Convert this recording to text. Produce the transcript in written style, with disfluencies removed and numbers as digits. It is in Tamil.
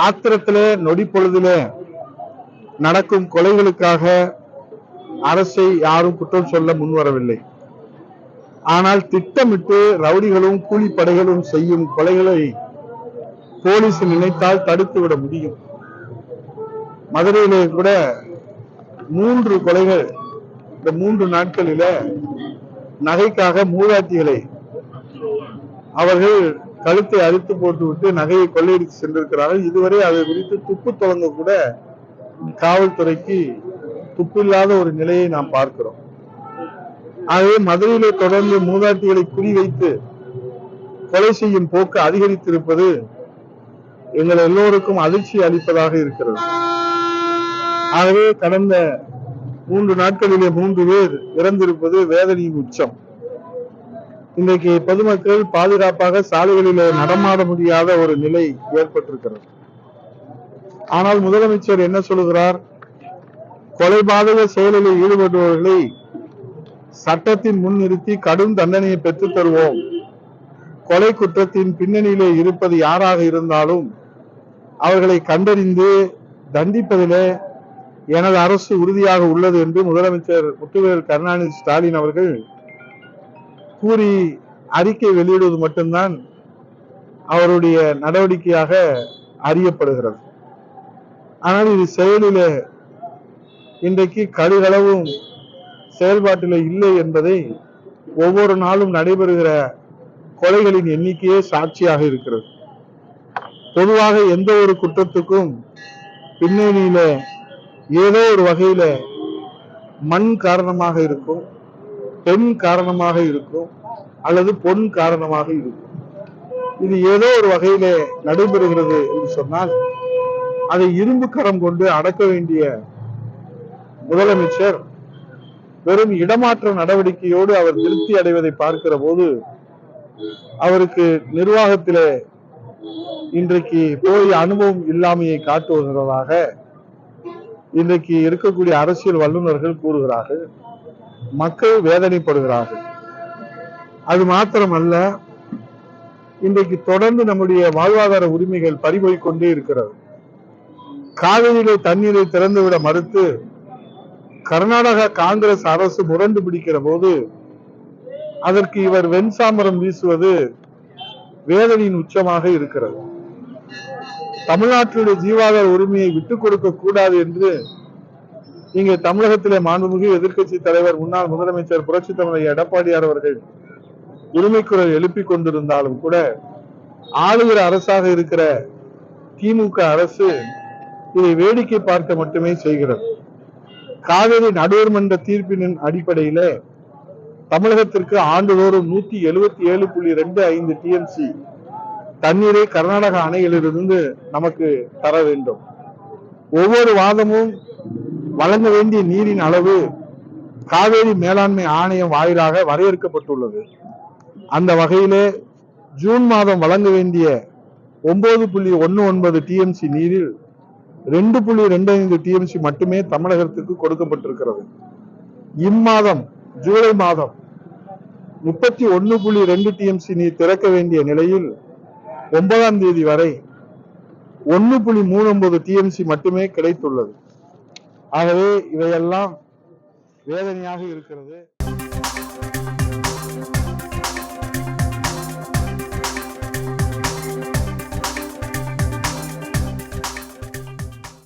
ஆத்திரத்திலே நொடி பொழுதிலே நடக்கும் கொலைகளுக்காக அரசை யாரும் குற்றம் சொல்ல முன்வரவில்லை. ஆனால் திட்டமிட்டு ரவுடிகளும் கூலிப்படைகளும் செய்யும் கொலைகளை போலீஸ் நினைத்தால் தடுத்து விட முடியும். மதுரையிலே கூட 3 கொலைகள் இந்த 3 நாட்களில நகைக்காக மூதாட்டிகளை அவர்கள் கழுத்தை அறுத்து போட்டுவிட்டு நகையை கொள்ளையடித்து சென்றிருக்கிறார்கள். இதுவரை அதை குறித்து துப்பு தொடங்க கூட காவல்துறைக்கு துப்பில்லாத ஒரு நிலையை நாம் பார்க்கிறோம். ஆகவே மதுரையிலே தொடர்ந்து மூதாட்டிகளை குறிவைத்து கொலை செய்யும் போக்கு அதிகரித்திருப்பது எங்கள் எல்லோருக்கும் அதிர்ச்சி அளிப்பதாக இருக்கிறது. ஆகவே கடந்த 3 நாட்களிலே 3 பேர் இறந்திருப்பது வேதனையின் உச்சம். இன்றைக்கு பொதுமக்கள் பாதுகாப்பாக சாலைகளிலே நடமாட முடியாத ஒரு நிலை ஏற்பட்டிருக்கிறது. ஆனால் முதலமைச்சர் என்ன சொல்லுகிறார்? கொலைபாதக செயலில் ஈடுபடுபவர்களை சட்டத்தின் முன் நிறுத்தி கடும் தண்டனையை பெற்றுத் தருவோம். கொலை குற்றத்தின் பின்னணியிலே இருப்பது யாராக இருந்தாலும் அவர்களை கண்டறிந்து தண்டிப்பதிலே எனது அரசு உறுதியாக உள்ளது என்று முதலமைச்சர் முத்துவேல் கருணாநிதி ஸ்டாலின் அவர்கள் கூறி அறிக்கை வெளியிடுவது மட்டும்தான் அவருடைய நடவடிக்கையாக அறியப்படுகிறது. ஆனால் இது செயலிலே இன்றைக்கு கடுகளவும் செயல்பாட்டில் இல்லை என்பதை ஒவ்வொரு நாளும் நடைபெறுகிற கொலைகளின் எண்ணிக்கையே சாட்சியாக இருக்கிறது. பொதுவாக எந்த ஒரு குற்றத்துக்கும் பின்னணியில ஏதோ ஒரு வகையில மண் காரணமாக இருக்கும், பெண் காரணமாக இருக்கும், அல்லது பொன் காரணமாக இருக்கும். இது ஏதோ ஒரு வகையில நடைபெறுகிறது என்று சொன்னால் அதை இரும்பு கரம் கொண்டு அடக்க வேண்டிய முதலமைச்சர் வெறும் இடமாற்ற நடவடிக்கையோடு அவர் திருப்தி அடைவதை பார்க்கிற போது அவருக்கு நிர்வாகத்திலே இன்றைக்கு போய் அனுபவம் இல்லாமையை காட்டுவதாக இன்றைக்கு இருக்கக்கூடிய அரசியல் வல்லுநர்கள் கூறுகிறார்கள். மக்கள் வேதனைப்படுகிறார்கள். அது மாத்திரமல்ல, இன்றைக்கு தொடர்ந்து நம்முடைய வாழ்வாதார உரிமைகள் பறிபோய்க் கொண்டே இருக்கிறது. காவிரியிலே தண்ணீரை திறந்துவிட மறுத்து கர்நாடக காங்கிரஸ் அரசு முரண்டு பிடிக்கிற போது அதற்கு இவர் வெண்சாமரம் வீசுவது வேதனையின் உச்சமாக இருக்கிறது. தமிழ்நாட்டினுடைய ஜீவாதார உரிமையை விட்டுக் கொடுக்க கூடாது என்று இங்கே தமிழகத்திலே மாண்புமிகு எதிர்க்கட்சி தலைவர் முன்னாள் முதலமைச்சர் புரட்சி தமிழர் எடப்பாடியார் அவர்கள் உரிமை குரல் எழுப்பிக் கொண்டிருந்தாலும் கூட ஆளுகிற அரசாக இருக்கிற திமுக அரசு இதை வேடிக்கை பார்க்க மட்டுமே செய்கிறது. காவிரி நடுவர் மன்ற தீர்ப்பின் அடிப்படையிலே தமிழகத்திற்கு ஆண்டுதோறும் 177.25 டிஎம்சி தண்ணீரை கர்நாடக அணைகளிலிருந்து நமக்கு தர வேண்டும். ஒவ்வொரு வாதமும் வழங்க வேண்டிய நீரின் அளவு காவேரி மேலாண்மை ஆணையம் வாயிலாக வரையறுக்கப்பட்டுள்ளது. அந்த வகையிலே ஜூன் மாதம் வழங்க வேண்டிய 9.19 டிஎம்சி நீரில் 2.25 டிஎம்சி மட்டுமே தமிழகத்திற்கு கொடுக்கப்பட்டிருக்கிறது. இம்மாதம் ஜூலை மாதம் 31.2 டிஎம்சி நீர் திறக்க வேண்டிய நிலையில் 9ஆம் தேதி வரை 1.39 டிஎம்சி மட்டுமே கிடைத்துள்ளது. ஆகவே இவையெல்லாம் வேதனையாக இருக்கிறது.